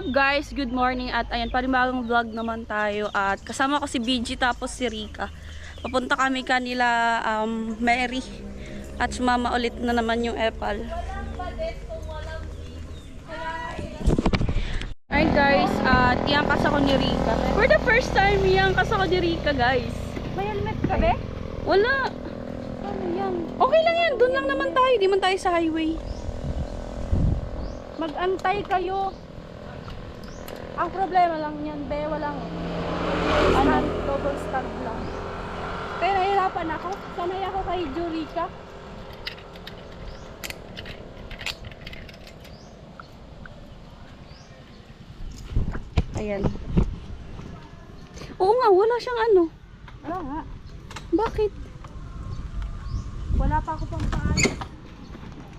What's up guys? Good morning at ayan, panibagong vlog naman tayo at kasama ko si BG tapos si Rika. Papunta kami kanila Mary at sumama ulit na naman yung Epal. Alright guys, at iangkas ako ni Rika. For the first time, iangkas ako ni Rika guys. May helmet ka be? Wala. Ano yan? Okay lang yan, doon lang naman tayo. Di man tayo sa highway. Mag-antay kayo. Ang problema lang yan, be, walang double stand lang. Pero nahihirapan ako. Sanay ako kay Jurika. Ayan. Oo nga, wala siyang ano. Wala nga. Bakit? Wala pa ako pang paayos.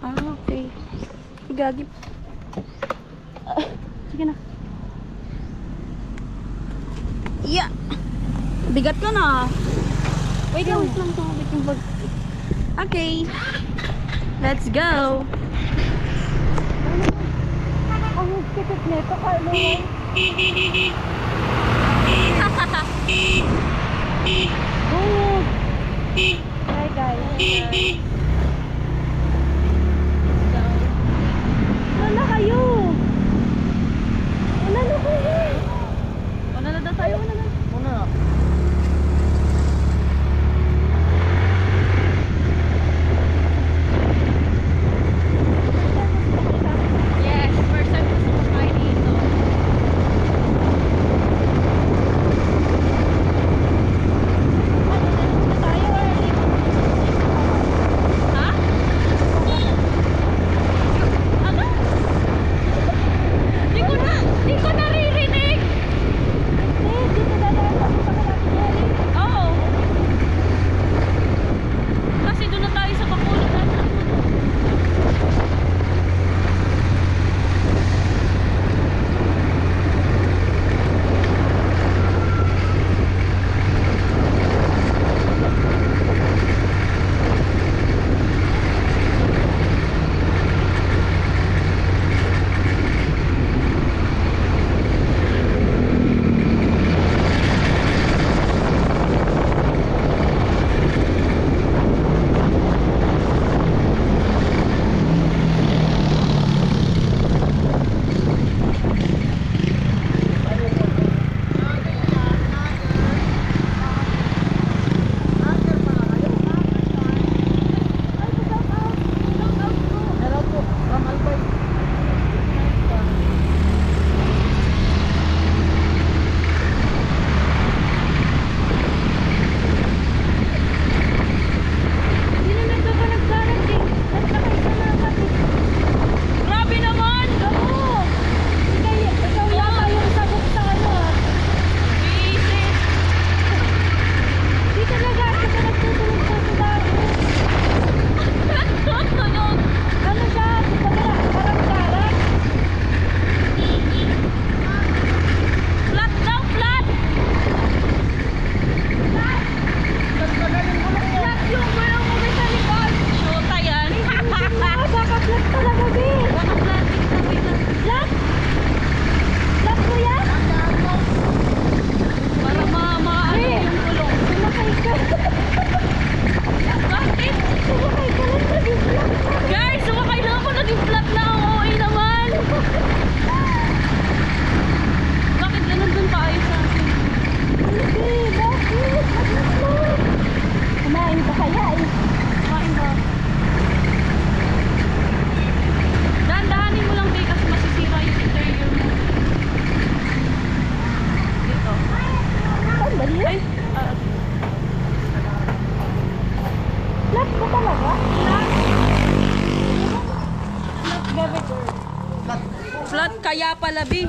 Ah, okay. Gagi. Sige na. Yeah. Bigat ka na. Wait lang, tumabit yung bag. Okay. Let's go. Ang tipid nito, Carlo. Good. Hi guys. Wala kayo. Wala na kayo. Wala na daw tayo. Wala na. Yes, first time ko sumakay dito. Ha? Ano? Di ko naririnig. Dito dadaan ako sa kalaki. Oo. Kasi doon na tayo sa Bacolod. Grabe naman! Visit! Nagtutunog! Flat daw, flat! Shoota yan! Baka flat para maano yung gulong. Bakit? Guys, sumakay na ako. Naging flat na ako. OA naman. Bakit ganun dun tayo sa akin? Kumain ba kaya eh? Kumain ba? Dahan-dahanin mo lang din kasi masisira yung interior mo. Dito. Ang dali. Ay, Flat ba talaga? flat kaya pala, Bi.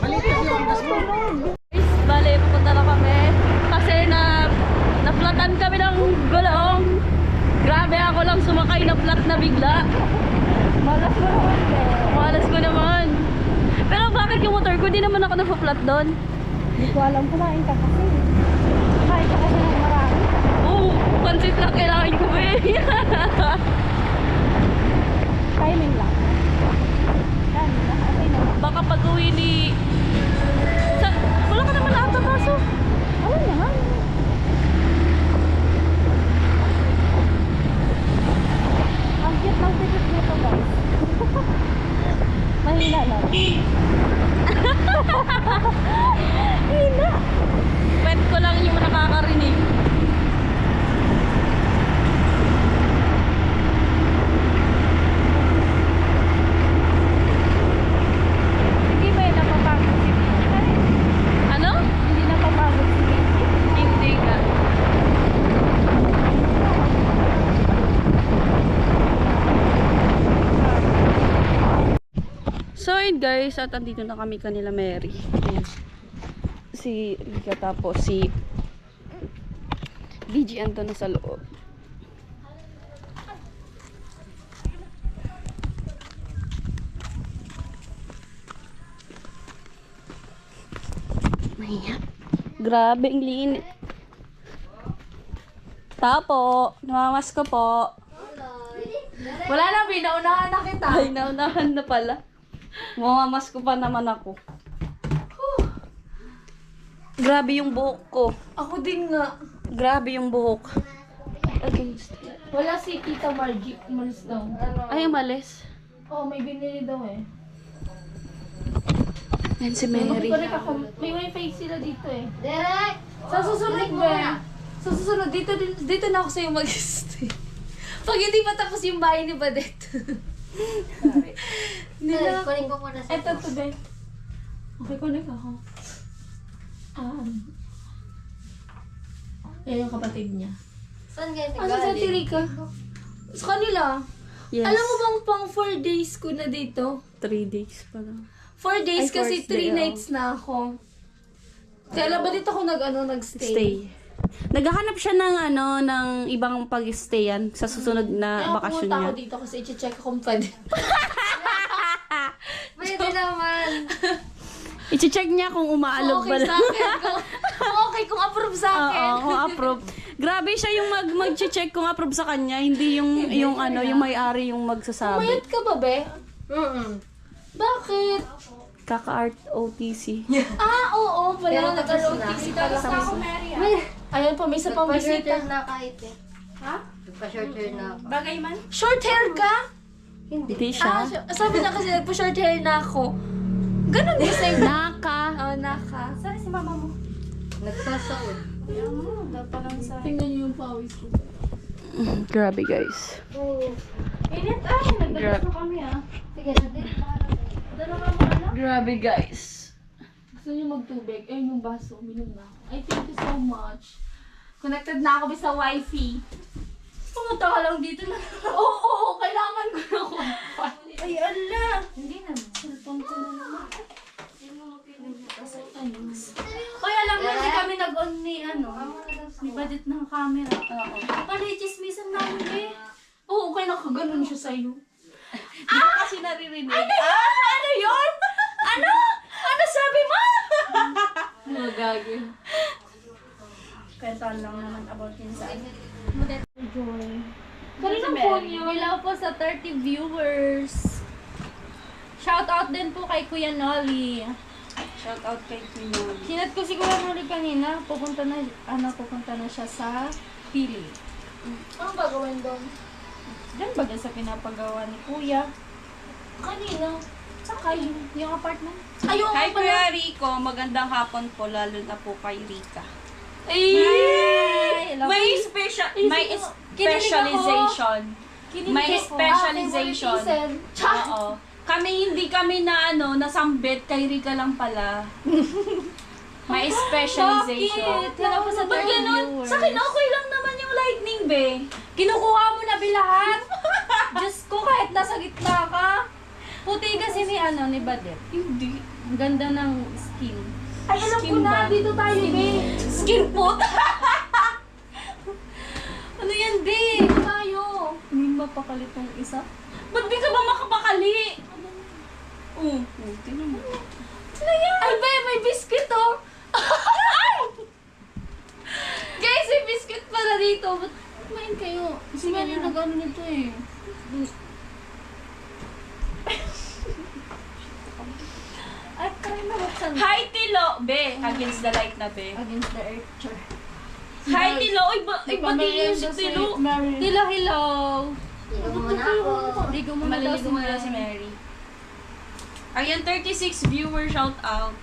Guys, bale, pupunta na kami. Kasi na-flatan kami ng gulong. Grabe, ako lang sumakay na flat na bigla. Malas mo naman eh. Malas ko naman. Pero bakit yung motor ko? Di naman ako na-flat doon. Hindi ko alam, kumain ka kasi. Kumain ka kasi ng marami. Oo, pansit lang kailangan ko eh. Timing lang. Yan, okay na. Baka pag uwi ni guys, at andito na kami kanila Mary. Ayan. Si Rika tapos si BG ando na sa loob. Ayan. Grabe, ang liinit. Tapo, namamas ko po. Wala na, binaunahan na kita. Ay, naunahan na pala. Mamamas ko pa naman ako. Grabe yung buhok ko. Ako din nga. Grabe yung buhok. Wala si Tita Margie. Umalis daw. Ay, umalis. Oh, may binili daw eh. Yan si Mary. May wifi sila dito eh. Derek! Sa susunod ba? Sa susunod, dito na ako sa'yo mag-stay. Pag hindi pa tapos yung bahay ni Badet. Derek, kunin ko muna sa Eto to, Ben. Okay, connect ako. Yan yung kapatid niya. Saan ganyan Ano sa Tirika? Sa kanila. Yes. Alam mo bang pang 4 days ko na dito? 3 days pa lang. 4 days Ay, kasi fourth day, 3 nights na ako. Kaya ba dito ako nag-stay? Stay. Naghahanap siya ng ng ibang pag-stayan sa susunod na Kaya bakasyon pumunta niya. ako dito kasi i-check kung pwede. Pwede naman. I-check niya kung umaalog Okay ba sa akin. Kung approve sa akin. Oo, kung approve. Grabe siya yung mag-check kung approve sa kanya, hindi yung yung may-ari yung magsasabi. Mayat ka ba, be? Bakit? Kaka-art OTC. Oo, pala. Pero tapos na. Nag-OTC pala sa ako, Mary. Ayan po, may isa pang Nagpa-short bisita. hair na kahit eh. Ha? Nagpa-short hair na ako. Bagay man? Short hair ka? Hindi siya. Sabi na kasi nagpa-short hair na ako. Ganun din sa'yo. Naka. Naka. Saan si mama mo? Nagsasaod. Tingnan niyo yung pawis ko. Grabe guys. Init nagdalas na kami Sige na din. Dala ka mo Grabe guys. Gusto niyo magtubig? Ayun yung baso, minom na ako. Ay, thank you so much. Connected na ako sa wifi. Pumunta ka lang dito na. Oo, kailangan ko ng wifi. Ay, ala! Hindi na. Cellphone ko na naman. Kaya lang hindi kami nag-on ni ni budget ng camera. Oo. Pali, chismisan namin eh. Oo, kaya nakaganon siya sa'yo. Hindi ko kasi naririnig. Ano yun? Ano? Ano sabi mo? Magagin. Kwentuhan lang naman about yun sa Joy. Kanina po niyo. Hello po sa 30 viewers. Shout out din po kay Kuya Nolly. Shout out kay Quinoy. Sinat ko si Kuya Nolly kanina, pupunta na siya sa Pili. Anong gagawin doon? Diyan ba sa pinapagawa ni Kuya? Kanina. Saka yung apartment. Ayun Hi nga pala. Kuya Rico, magandang hapon po lalo na po kay Rika. Ay, hello. May specialization. May specialization. Oo. Hindi kami na nasambit kay Rika lang pala. May specialization. Bakit? Hello po sa 30 viewers. Sa akin okay lang naman yung lightning, be. Kinukuha mo na bilahat? Diyos ko, kahit nasa gitna ka. Puti kasi ni Badet. Hindi. Ang ganda ng skin. Ay, alam ko na. Dito tayo, be. Skin food. Ano yan, be? Dito tayo. Hindi mapakalit ng isa. Ba't di ka ba makapakali? Tingnan mo. Ay, be, may biscuit, oh. Guys, may biscuit pala dito. Ba't kumain kayo? Si Mary nag-ano nito eh. Ay, try na buksan. Hi, Tilo. Be, against the light na, be. Against the earth. Sure. Hi, Tilo. Ay, ba din si Tilo? Hello, hello. Ligo muna ako. Ligo mo na daw Maliligo mo na si Mary. Ayan, 36 viewer shout out.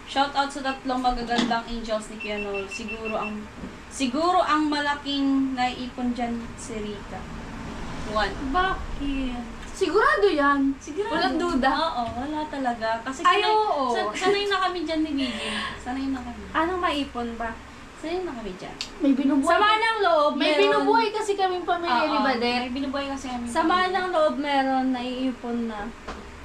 Shout out sa tatlong magagandang angels ni Kuya Noel. Siguro ang malaking naiipon dyan si Rika. 1. Bakit? Sigurado yan. Sigurado. Walang duda. Oo, wala talaga. Kasi Ay, oo. sanay na kami dyan ni Gigi. Sanay na kami. Anong maipon ba? Sanay na kami dyan. May binubuhay. Sama ng loob, May meron. binubuhay kasi kaming pamilya ni Oo, Badet. may binubuhay kasi kami. Sama ng loob, meron, naiipon na.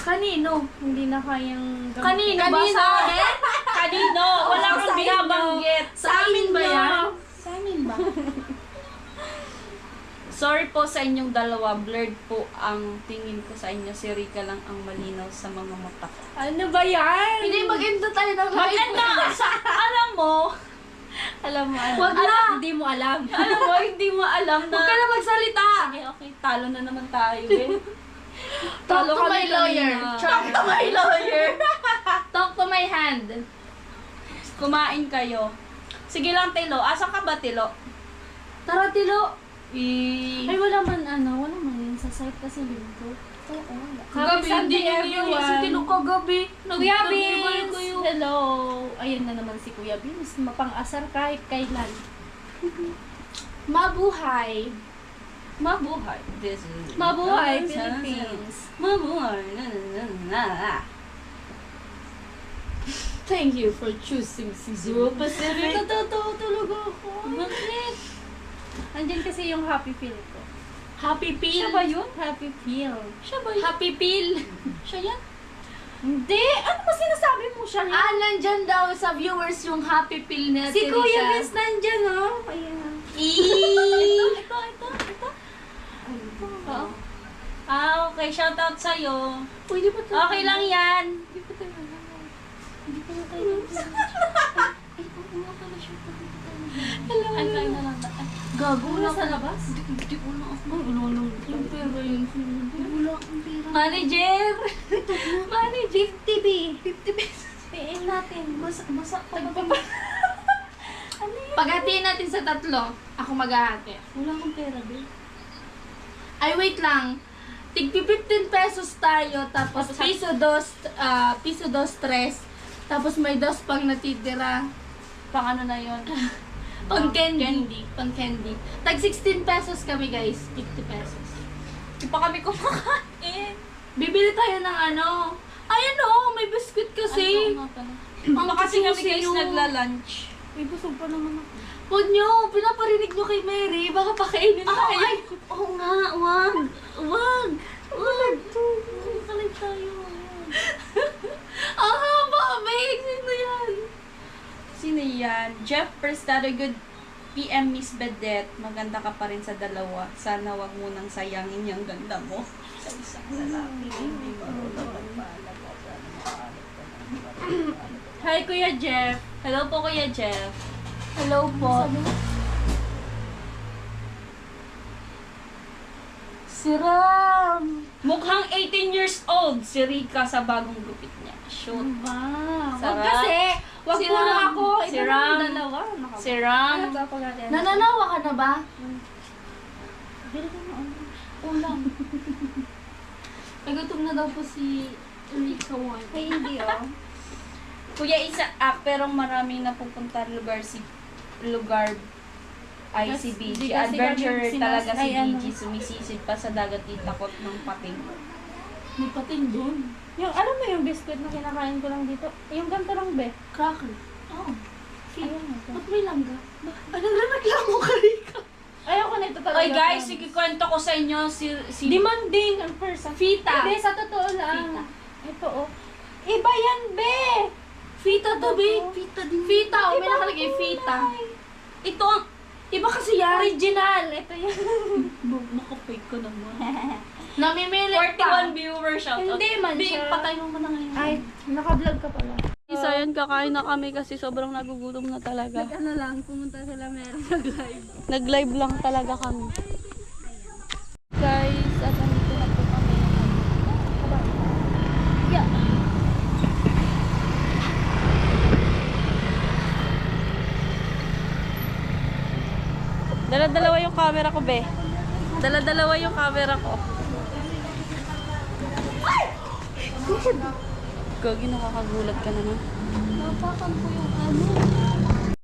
Kanino? Hindi na kayang gamitin. Kanino ba? Kanino? Sa amin? Kanino? Wala kang sa inyo. binabanggit. Sa amin ba yan? Sa amin ba? Sorry po sa inyong dalawa. Blurred po ang tingin ko sa inyo. Si Rika lang ang malinaw sa mga mata ko. Ano ba yan? Hindi, mag-endo tayo ng Maganda! Alam mo, Alam mo, ano? Wag na! Hindi mo alam. alam mo, hindi mo alam na... Huwag ka na magsalita! Sige, okay. Talo na naman tayo, eh. Talk to kami my lawyer. kanina. Talk to my lawyer. Talk to my hand. Kumain kayo. Sige lang, Tilo. Asa ka ba, Tilo? Tara, Tilo. Ay, wala man yun. Sa site kasi linggo. Oo, wala. Kagabi, hindi niya yung si Tilo kagabi. Kuya Nag-ibal Beans! Hello! Ayun na naman si Kuya Beans. Mapang-asar kahit kailan. Mabuhay. Mabuhay. This is... Mabuhay, Philippines! Mabuhay. Na, na, na, na, na. Thank you for choosing Zero Pacific. Tulog ako. Bakit? Andyan kasi yung happy feel ko. Happy Peel. Siya ba yun? Happy feel. Siya ba yun? Happy Peel. Siya yan? Hindi! Ano ba sinasabi mo siya? Nandyan daw sa viewers yung Happy Peel na Si Kuya Beans nandyan, oh. Ayan. Ito. Oh. Okay. Shoutout sa'yo. Pwede ba tayo? Okay lang yan. Hindi pa tayo alam. Hindi pa tayo Ay, kain na lang. Gago Wala sa labas? Hindi ko na ako. Yung pera yun. Wala akong pera. Manager! Manager, 50 50 pesos. PM natin. Masak pa ba? Ano yun? Paghatiin natin sa tatlo, ako maghahati. Wala akong pera, babe. Ay, wait lang. Tigpi 15 pesos tayo, tapos piso dos tres, tapos may dos pang natitira. Pang ano na yun? Pang candy. Candy. Pang candy. Tag 16 pesos kami, guys. 50 pesos. Di pa kami kumakain. Bibili tayo ng ano. Ayun may biscuit kasi. Ano nga pala? Ang kasi kami guys yun. nagla-lunch. May busog pa naman ako. Huwag nyo, pinaparinig nyo kay Mary. Baka pakainin tayo. Oo nga, wag. Wag. Kalag tayo. Ang haba, Meg. Sino yan? Sino yan? Jeff Prestado, good PM Miss Bedette. Maganda ka pa rin sa dalawa. Sana wag mo nang sayangin yung ganda mo. Sa isang lalaki. Hindi marunong magpaalaga. Sana makaalap ka ng magpapaalam. Hi, Kuya Jeff. Hello po, Kuya Jeff. Hello po. Si Ram. Mukhang 18 years old si Rika sa bagong gupit niya. Shoot. Wow. Wag Sarap. kasi. Wag Si mo na Ram. ako. Si Ito Ram. naman dalawa. Si Ram. Nananawa ka na ba? Bili ko na ano. Ulam. Nagutom na daw po si Rika Juan. Ay, hindi oh. Kuya Isa, pero maraming napupunta lugar ay Mas si hindi BG. kasi Adventurer kami talaga si ay, ano. BG. Sumisisid pa sa dagat di takot ng pating. May pating doon. Yung, alam mo yung biscuit na kinakain ko lang dito? Yung ganito lang, be. Cracker. Oh. Ayun na to. Ba't may langga? Nagreklamo ka, Rika. Ayoko na ito talaga. Oy guys, sige kwento ko sa inyo si Demanding ang person. Fita. Hindi, sa totoo lang. Fita. Ito, oh. Iba yan, be! Fita to, babe. Fita din. Fita. May nakalagay Fita. ito ang Iba kasi yan. Original! Ito yan. makapay ko naman. Namimili 41 viewers shout out. Hindi man Babe, siya. patay mo na ngayon. Ay, naka-vlog ka pala. So, yun, kakain na kami kasi sobrang nagugutom na talaga. Ano lang, pumunta sila meron nag-live. Nag-live lang talaga kami. Guys, at nandito na po kami. Yeah. Dala-dalawa yung camera ko, be. Dala-dalawa yung camera ko. Gagi, nakakagulat ka naman. Napakan ko yung ano.